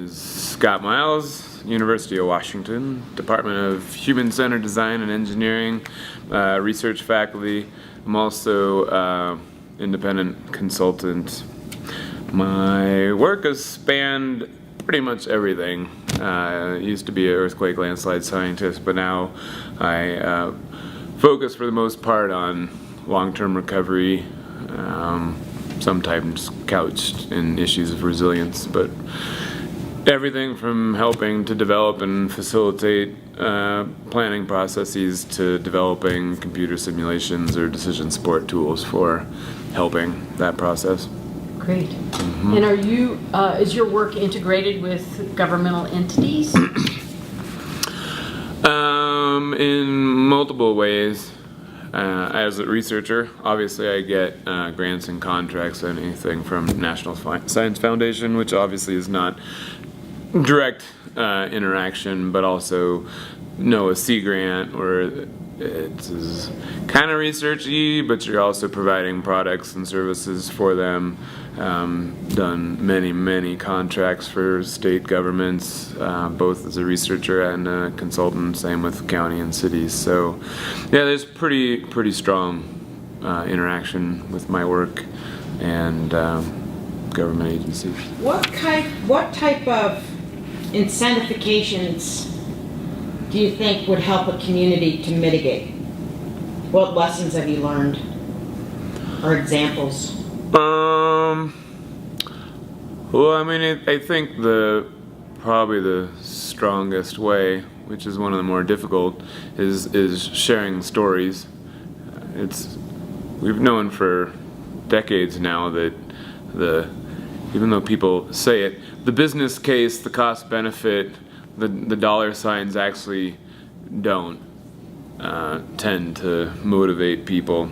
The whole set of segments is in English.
is Scott Miles, University of Washington, Department of Human-Centered Design and Engineering, research faculty. I'm also independent consultant. My work has spanned pretty much everything. I used to be an earthquake landslide scientist, but now I focus for the most part on long-term recovery, sometimes couched in issues of resilience, but everything from helping to develop and facilitate planning processes to developing computer simulations or decision support tools for helping that process. Great. Mm-hmm. And are you, is your work integrated with governmental entities? In multiple ways. As a researcher, obviously I get grants and contracts on anything from National Science Foundation, which obviously is not direct interaction, but also a Sea Grant, where it's kind of researchy, but you're also providing products and services for them. Done many contracts for state governments, both as a researcher and a consultant, same with county and cities. So yeah, there's pretty strong interaction with my work and government agencies. What type of incentivizations do you think would help a community to mitigate? What lessons have you learned or examples? Well, I mean, I think probably the strongest way, which is one of the more difficult, is sharing stories. We've known for decades now that even though people say it, the business case, the cost benefit, the dollar signs actually don't tend to motivate people.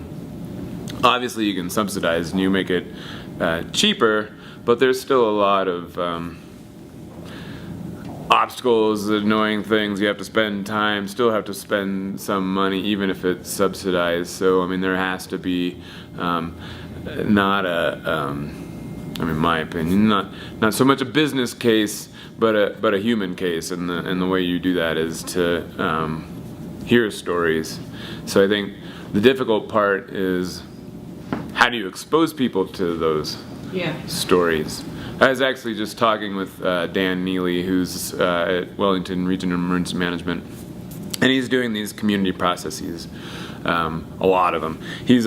Obviously, you can subsidize and you make it cheaper, but there's still a lot of obstacles, annoying things. You have to spend time, still have to spend some money, even if it's subsidized. So, I mean, there has to be not in my opinion, not so much a business case, but a human case, and the way you do that is to hear stories. So I think the difficult part is, how do you expose people to those stories? I was actually just talking with Dan Neely, who's at Wellington Region Emergency Management, and he's doing these community processes, a lot of them. He's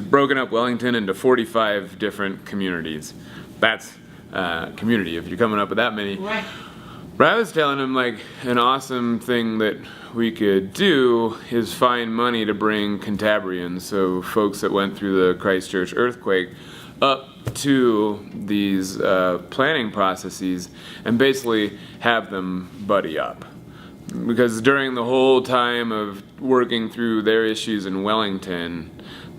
broken up Wellington into 45 different communities. That's community, if you're coming up with that many. Right. But I was telling him, like, an awesome thing that we could do is find money to bring Cantabrians, so folks that went through the Christchurch earthquake, up to these planning processes and basically have them buddy up. Because during the whole time of working through their issues in Wellington,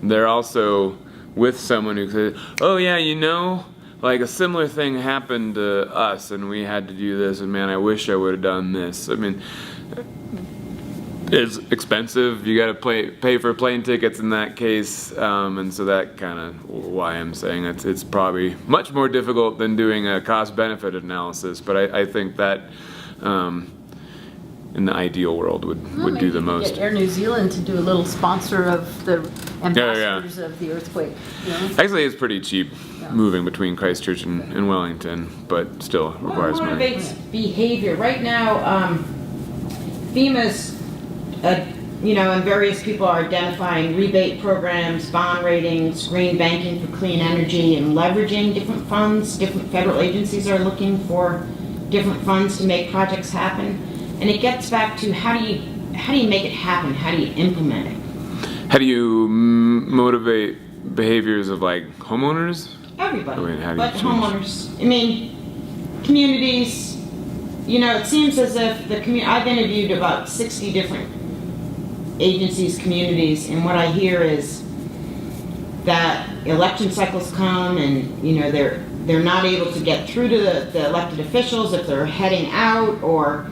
they're also with someone who said, oh yeah, like a similar thing happened to us and we had to do this, and man, I wish I would have done this. I mean, it's expensive. You got to pay for plane tickets in that case, and so that kind of why I'm saying it's probably much more difficult than doing a cost-benefit analysis. But I think that in the ideal world would do the most. Get Air New Zealand to do a little sponsor of the ambassadors of the earthquake. Actually, it's pretty cheap moving between Christchurch and Wellington, but still requires money. What motivates behavior? Right now, FEMA's, and various people are identifying rebate programs, bond ratings, green banking for clean energy, and leveraging different funds. Different federal agencies are looking for different funds to make projects happen. And it gets back to how do you make it happen? How do you implement it? How do you motivate behaviors of, like, homeowners? Everybody, but homeowners. I mean, communities. It seems as if I've interviewed about 60 different agencies, communities, and what I hear is that election cycles come, and they're not able to get through to the elected officials if they're heading out, or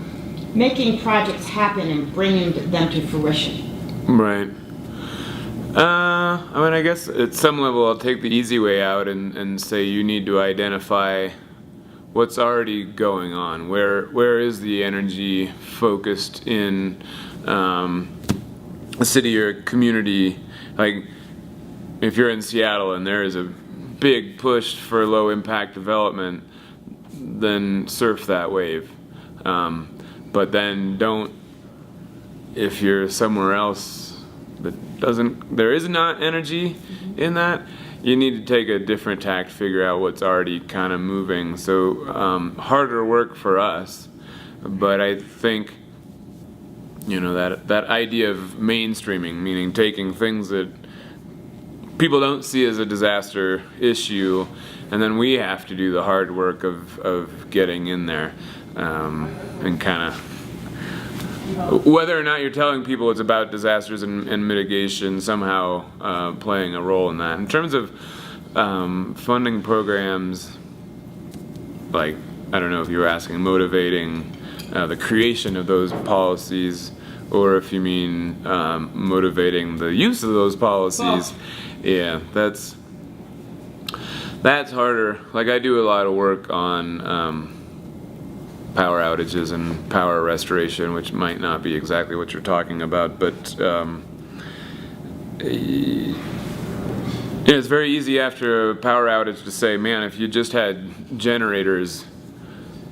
making projects happen and bringing them to fruition. Right. I mean, I guess at some level I'll take the easy way out and say you need to identify what's already going on. Where is the energy focused in a city or community? Like, if you're in Seattle and there is a big push for low impact development, then surf that wave. But then don't, if you're somewhere else that there is not energy in that, you need to take a different tack to figure out what's already kind of moving. So harder work for us, but I think, you know, that idea of mainstreaming, meaning taking things that people don't see as a disaster issue, and then we have to do the hard work of getting in there, and kind of, whether or not you're telling people it's about disasters and mitigation, somehow playing a role in that. In terms of funding programs, like, I don't know if you were asking motivating the creation of those policies, or if you mean motivating the use of those policies. Yeah, that's harder. Like, I do a lot of work on power outages and power restoration, which might not be exactly what you're talking about, but it's very easy after a power outage to say, man, if you just had generators,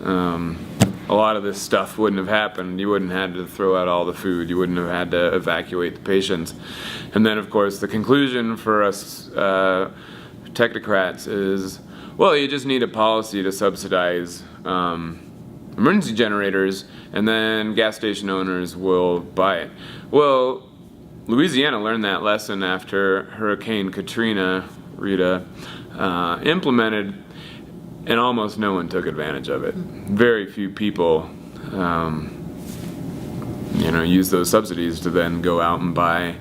a lot of this stuff wouldn't have happened. You wouldn't have had to throw out all the food. You wouldn't have had to evacuate the patients. And then, of course, the conclusion for us technocrats is, well, you just need a policy to subsidize emergency generators, and then gas station owners will buy it. Well, Louisiana learned that lesson after Hurricane Katrina, Rita, implemented, and almost no one took advantage of it. Very few people, use those subsidies to then go out and buy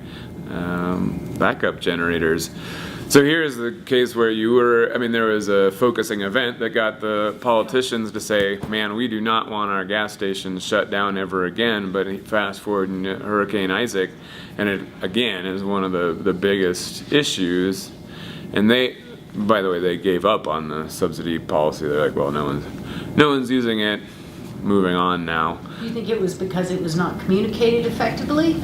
backup generators. So here's the case where there was a focusing event that got the politicians to say, man, we do not want our gas stations shut down ever again. But fast forward in Hurricane Isaac, and it again is one of the biggest issues. And by the way, they gave up on the subsidy policy. They're like, well, no one's using it. Moving on now. Do you think it was because it was not communicated effectively?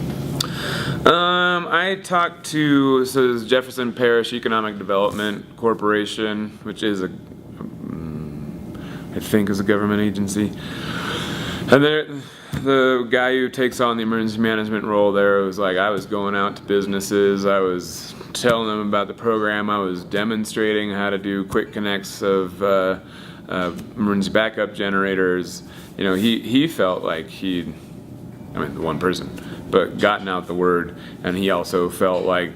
I talked to Jefferson Parish Economic Development Corporation, which is I think is a government agency, and the guy who takes on the emergency management role there was like, I was going out to businesses, I was telling them about the program, I was demonstrating how to do quick connects of emergency backup generators. He felt like the one person, but gotten out the word, and he also felt like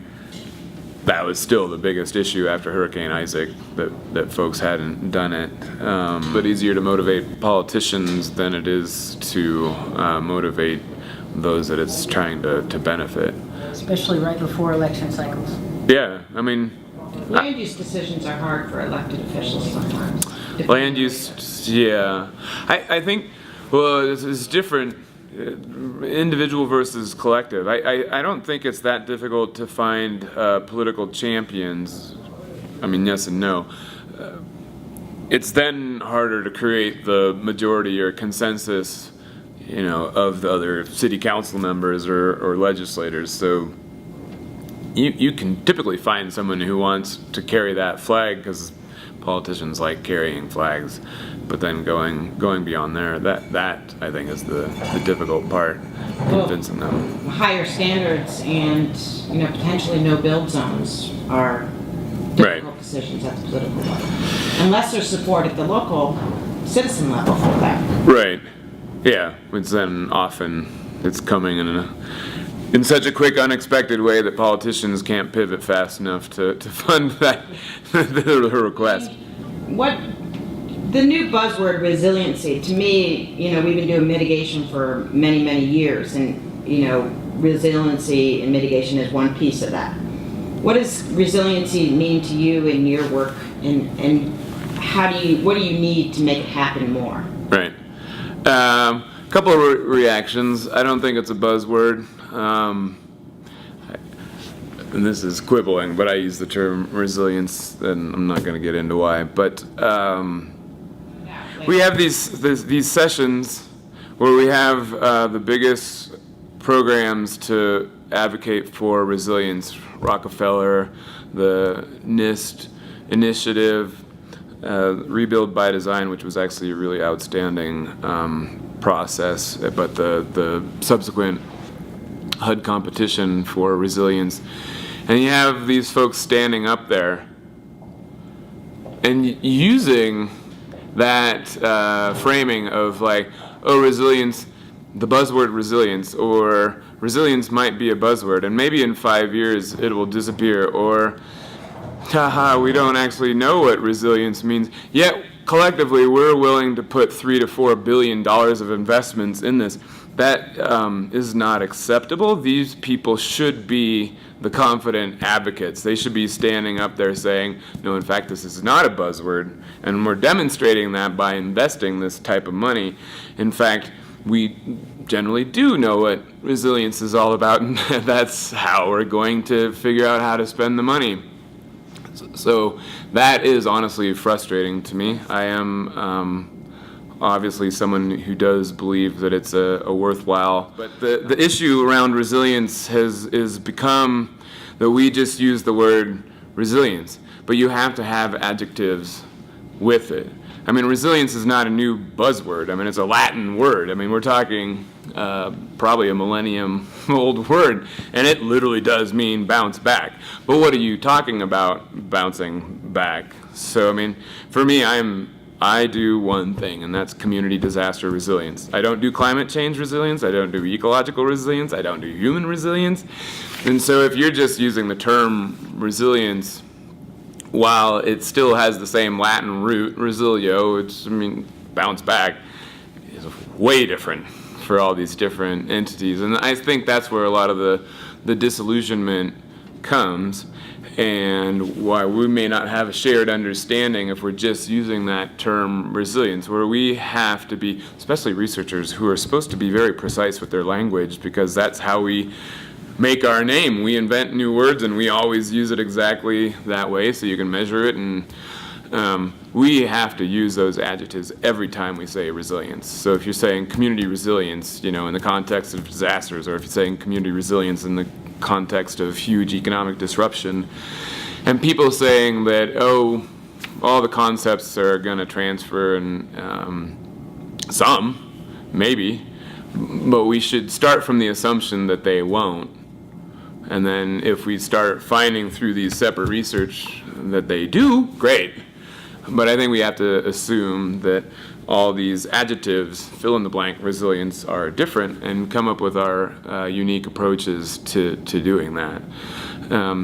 that was still the biggest issue after Hurricane Isaac, that folks hadn't done it. But easier to motivate politicians than it is to motivate those that it's trying to benefit. Especially right before election cycles. Yeah, land use decisions are hard for elected officials sometimes. Land use, yeah. I think, well, it's different. Individual versus collective. I don't think it's that difficult to find political champions. Yes and no. It's then harder to create the majority or consensus, of the other city council members or legislators. So you can typically find someone who wants to carry that flag because politicians like carrying flags. But then going beyond there, that I think is the difficult part, convincing them. Higher standards and potentially no build zones are difficult decisions at the political level, unless there's support at the local citizen level for that. Right. Yeah. Which then often it's coming in such a quick, unexpected way that politicians can't pivot fast enough to fund that the request. The new buzzword resiliency, to me, we've been doing mitigation for many, many years, and, resiliency and mitigation is one piece of that. What does resiliency mean to you in your work, and what do you need to make it happen more? Right. Couple of reactions. I don't think it's a buzzword. And this is quibbling, but I use the term resilience, and I'm not going to get into why. But we have these sessions where we have the biggest programs to advocate for resilience. Rockefeller, the NIST initiative, Rebuild by Design, which was actually a really outstanding process, but the subsequent HUD competition for resilience. And you have these folks standing up there and using that framing of like, oh, resilience, the buzzword resilience, or resilience might be a buzzword, and maybe in 5 years it will disappear, or haha, we don't actually know what resilience means. Yet collectively we're willing to put $3 to $4 billion of investments in this. That is not acceptable. These people should be the confident advocates. They should be standing up there saying, no, in fact, this is not a buzzword, and we're demonstrating that by investing this type of money. In fact, we generally do know what resilience is all about, and that's how we're going to figure out how to spend the money. So that is honestly frustrating to me. I am obviously someone who does believe that it's a worthwhile, but the issue around resilience is become that we just use the word resilience, but you have to have adjectives with it. I mean, resilience is not a new buzzword. I mean, it's a Latin word. I mean, we're talking probably a millennium old word, and it literally does mean bounce back. But what are you talking about bouncing back? So, I mean, for me, I do one thing, and that's community disaster resilience. I don't do climate change resilience. I don't do ecological resilience. I don't do human resilience. And so if you're just using the term resilience, while it still has the same Latin root, resilio, which, I mean, bounce back, is way different for all these different entities. And I think that's where a lot of the disillusionment comes, and why we may not have a shared understanding if we're just using that term resilience, where we have to be, especially researchers who are supposed to be very precise with their language, because that's how we make our name. We invent new words and we always use it exactly that way so you can measure it, and we have to use those adjectives every time we say resilience. So if you're saying community resilience, you know, in the context of disasters, or if you're saying community resilience in the context of huge economic disruption, and people saying that, oh, all the concepts are going to transfer, and some, maybe, but we should start from the assumption that they won't. And then if we start finding through these separate research that they do, great. But I think we have to assume that all these adjectives, fill in the blank resilience, are different, and come up with our unique approaches to doing that.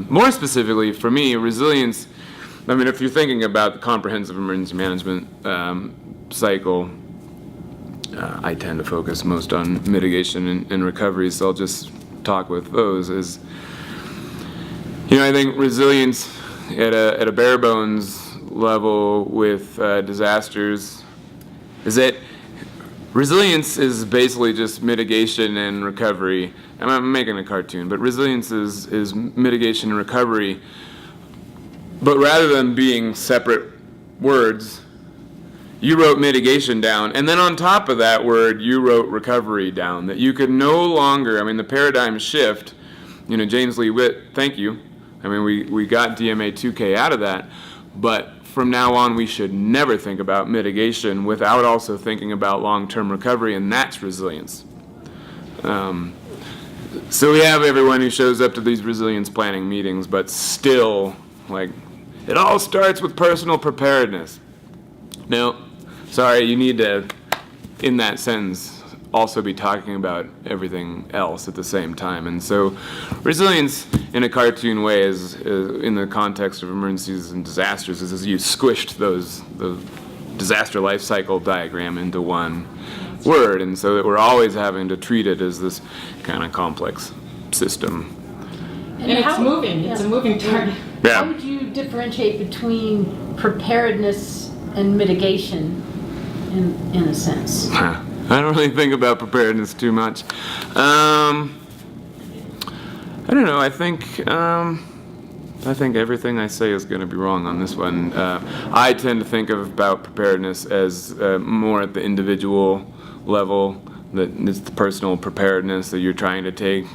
More specifically, for me, resilience, I mean, if you're thinking about the comprehensive emergency management cycle, I tend to focus most on mitigation and recovery, so I'll just talk with those. Is, you know, I think resilience at a bare bones level with disasters is that resilience is basically just mitigation and recovery. I'm making a cartoon, but resilience is mitigation and recovery, but rather than being separate words, you wrote mitigation down, and then on top of that word, you wrote recovery down. That you could no longer, I mean, the paradigm shift, you know, James Lee Witt, thank you. I mean, we got DMA 2K out of that, but from now on, we should never think about mitigation without also thinking about long-term recovery, and that's resilience. So we have everyone who shows up to these resilience planning meetings, but still, like, it all starts with personal preparedness. No, sorry, you need to, in that sentence, also be talking about everything else at the same time. And so resilience in a cartoon way is in the context of emergencies and disasters, is as you squished the disaster life cycle diagram into one word, and so that we're always having to treat it as this kind of complex system. And it's moving, it's a moving target. Yeah. How would you differentiate between preparedness and mitigation in a sense? I don't really think about preparedness too much. I don't know, I think I think everything I say is going to be wrong on this one. I tend to think about preparedness as more at the individual level, that it's the personal preparedness that you're trying to take,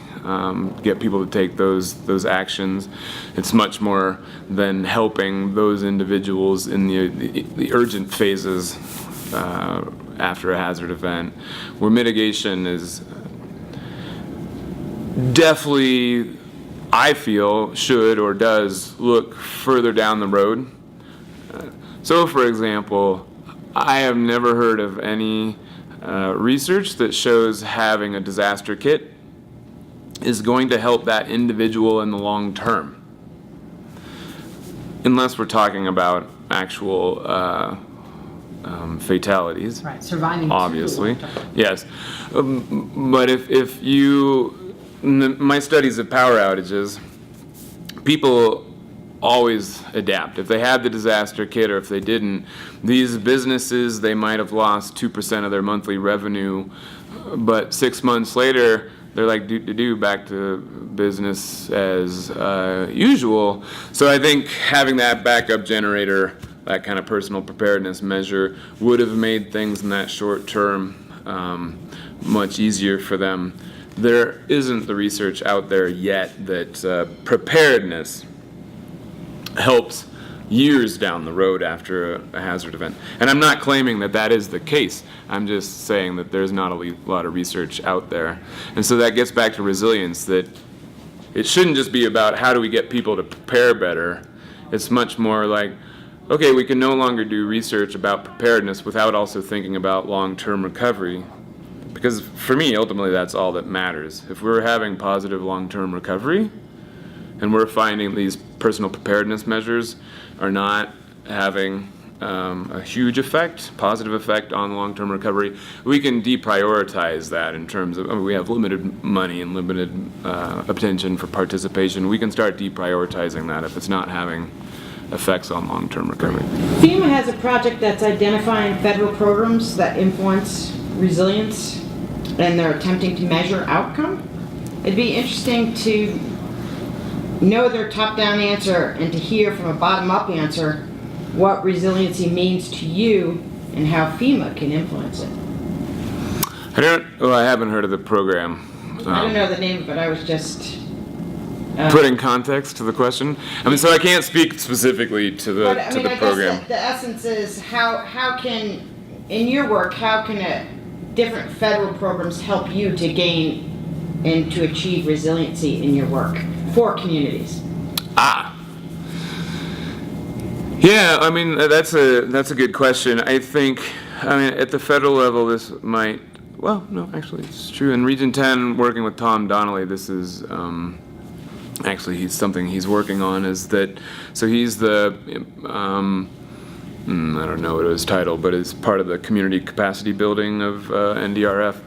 get people to take those actions. It's much more than helping those individuals in the urgent phases after a hazard event, where mitigation is definitely, I feel, should or does look further down the road. So, for example, I have never heard of any research that shows having a disaster kit is going to help that individual in the long term. Unless we're talking about actual fatalities. Right, surviving. Obviously, yes. But if you, my studies of power outages, people always adapt. If they had the disaster kit or if they didn't, these businesses, they might have lost 2% of their monthly revenue, but 6 months later, they're like, back to business as usual. So I think having that backup generator, that kind of personal preparedness measure, would have made things in that short term much easier for them. There isn't the research out there yet that preparedness helps years down the road after a hazard event. And I'm not claiming that that is the case. I'm just saying that there's not a lot of research out there. And so that gets back to resilience, that it shouldn't just be about how do we get people to prepare better. It's much more like, okay, we can no longer do research about preparedness without also thinking about long-term recovery. Because for me, ultimately, that's all that matters. If we're having positive long-term recovery, and we're finding these personal preparedness measures are not having a huge effect, positive effect on long-term recovery, we can deprioritize that in terms of, we have limited money and limited attention for participation. We can start deprioritizing that if it's not having effects on long-term recovery. FEMA has a project that's identifying federal programs that influence resilience, and they're attempting to measure outcome. It'd be interesting to know their top-down answer and to hear from a bottom-up answer what resiliency means to you and how FEMA can influence it. I haven't heard of the program. I don't know the name, but I was just putting context to the question. I mean, so I can't speak specifically to the I program. guess the essence is how can, in your work, how can different federal programs help you to gain and to achieve resiliency in your work for communities? Yeah, I mean, that's a good question. I think, at the federal level, this might, well, no, actually, it's true. In Region 10, working with Tom Donnelly, this is, actually, he's something he's working on, is that, so he's the, I don't know what his title, but it's part of the community capacity building of NDRF.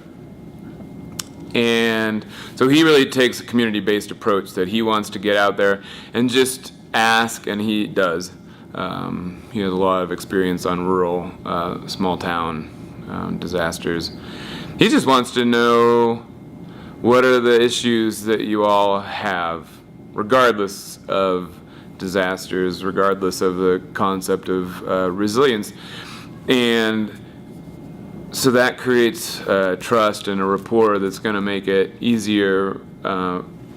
And so he really takes a community-based approach that he wants to get out there and just ask, and he does. He has a lot of experience on rural, small town disasters. He just wants to know what are the issues that you all have, regardless of disasters, regardless of the concept of resilience. And so that creates trust and a rapport that's going to make it easier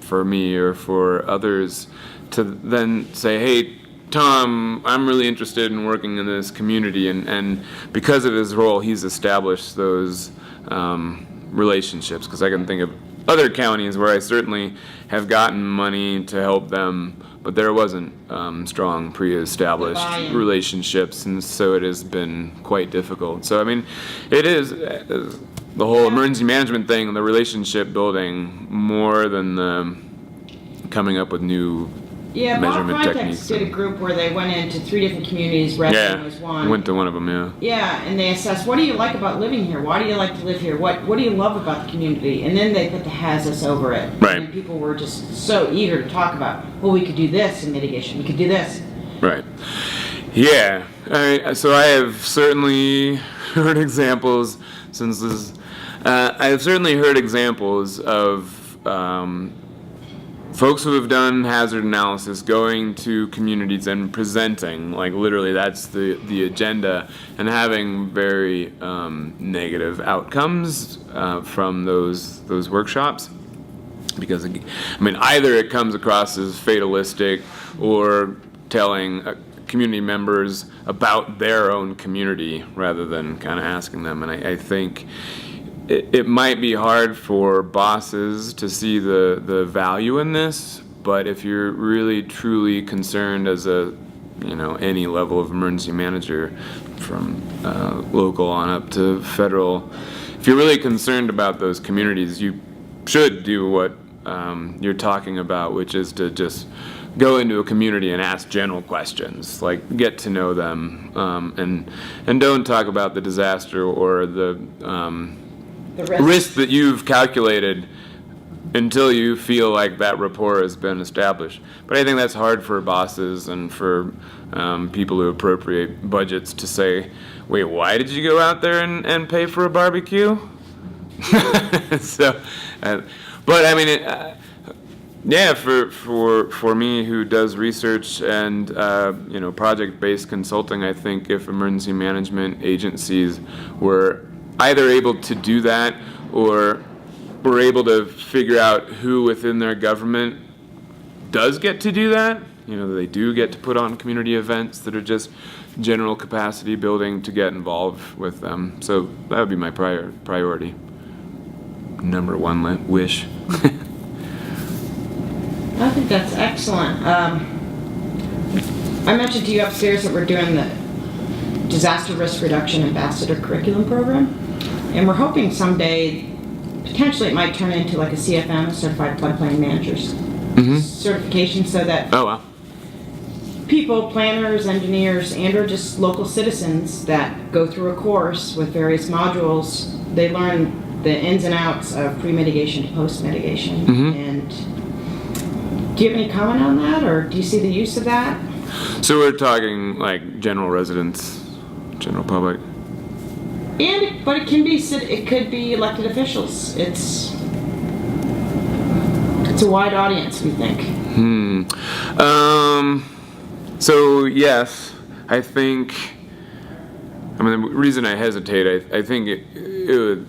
for me or for others to then say, hey, Tom, I'm really interested in working in this community, and because of his role, he's established those relationships, because I can think of other counties where I certainly have gotten money to help them, but there wasn't strong pre-established relationships, and so it has been quite difficult. So, I mean, it is the whole emergency management thing, the relationship building, more than the coming up with new measurement techniques. Bob Freitag did a group where they went into 3 different communities, Redmond was one. Went to one of them, yeah. Yeah, and they assessed, what do you like about living here? Why do you like to live here? What do you love about the community? And then they put the HAZUS over it. Right. And people were just so eager to talk about, well, we could do this in mitigation. We could do this. Right. Yeah. So I have certainly heard examples, since this, I have certainly heard examples of folks who have done hazard analysis going to communities and presenting, like literally that's the agenda, and having very negative outcomes from those workshops. Because, I mean, either it comes across as fatalistic or telling community members about their own community rather than kind of asking them. And I think it might be hard for bosses to see the value in this, but if you're really truly concerned as any level of emergency manager from local on up to federal, if you're really concerned about those communities, you should do what you're talking about, which is to just go into a community and ask general questions, like get to know them, and don't talk about the disaster or the risk that you've calculated until you feel like that rapport has been established. But I think that's hard for bosses and for people who appropriate budgets to say, wait, why did you go out there and pay for a barbecue? So, but I mean, yeah, for me who does research and project-based consulting, I think if emergency management agencies were either able to do that or were able to figure out who within their government does get to do that, they do get to put on community events that are just general capacity building, to get involved with them. So that would be my priority. Number one wish. I think that's excellent. I mentioned to you upstairs that we're doing the Disaster Risk Reduction Ambassador Curriculum Program, and we're hoping someday, potentially it might turn into like a CFM, Certified Floodplain Managers certification, so that people, planners, engineers, and or just local citizens that go through a course with various modules, they learn the ins and outs of pre-mitigation to post-mitigation. And do you have any comment on that, or do you see the use of that? So we're talking like general residents, general public. But it could be elected officials. It's a wide audience, we think. So yes, I think. I mean, the reason I hesitate, I think it would.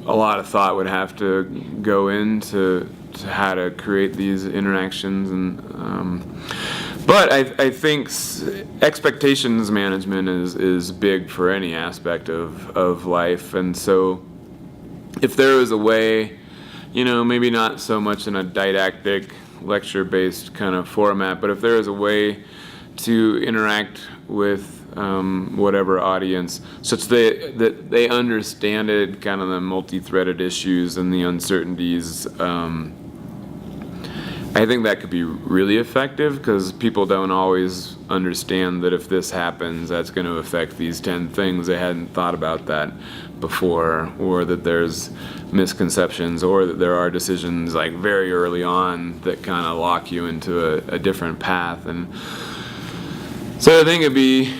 A lot of thought would have to go into how to create these interactions, and but I think expectations management is big for any aspect of life, and so if there was a way, maybe not so much in a didactic lecture-based kind of format, but if there was a way to interact with whatever audience, such that they understand it, kind of the multi-threaded issues and the uncertainties. I think that could be really effective, because people don't always understand that if this happens, that's going to affect these 10 things. They hadn't thought about that before, or that there's misconceptions, or that there are decisions like very early on that kind of lock you into a different path. And so I think it'd be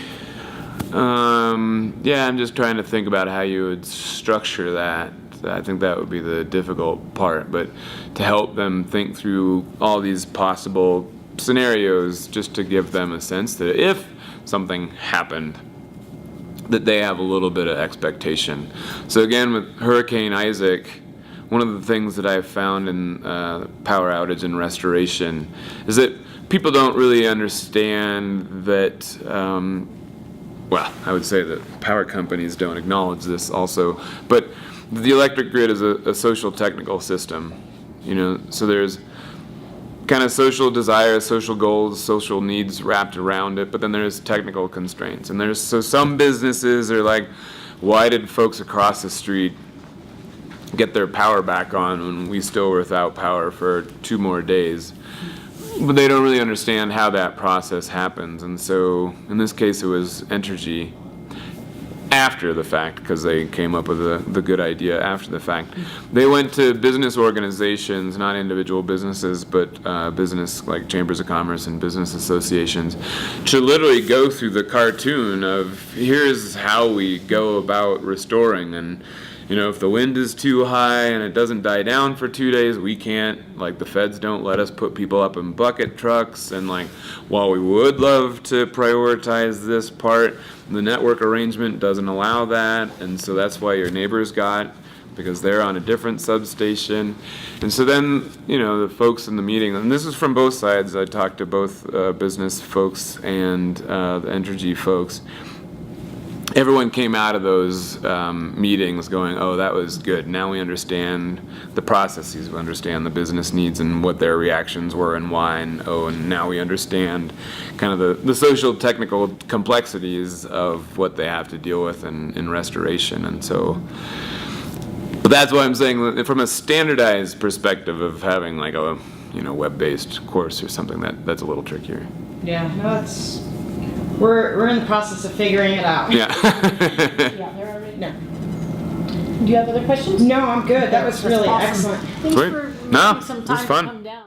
I'm just trying to think about how you would structure that. I think that would be the difficult part, but to help them think through all these possible scenarios, just to give them a sense that if something happened, that they have a little bit of expectation. So again, with Hurricane Isaac, one of the things that I've found in power outage and restoration is that people don't really understand that I would say that power companies don't acknowledge this also, but the electric grid is a social technical system, so there's kind of social desires, social goals, social needs wrapped around it, but then there's technical constraints. And so some businesses are like, why did folks across the street get their power back on when we still were without power for 2 more days? But they don't really understand how that process happens. And so in this case, it was Entergy. after the fact, because they came up with the good idea after the fact. They went to business organizations, not individual businesses, but business like chambers of commerce and business associations, to literally go through the cartoon of here's how we go about restoring. And you know, if the wind is too high and it doesn't die down for 2 days, we can't, like the feds don't let us put people up in bucket trucks. And like, while we would love to prioritize this part, the network arrangement doesn't allow that. And so that's why your neighbors got, because they're on a different substation. And so then, you know, the folks in the meeting, and this is from both sides, I talked to both business folks and the Entergy folks. Everyone came out of those meetings going, oh, that was good. Now we understand the processes, we understand the business needs and what their reactions were and why, and now we understand kind of the social technical complexities of what they have to deal with in restoration. And so, but that's why I'm saying that from a standardized perspective of having like a, you know, web-based course or something, that's a little trickier. Yeah, no, it's, we're in the process of figuring it out. Yeah. Yeah, they're already. No. Do you have other questions? No, I'm good. That was That's really awesome. excellent. Thanks Sweet. for No, making some it was time to fun. come down.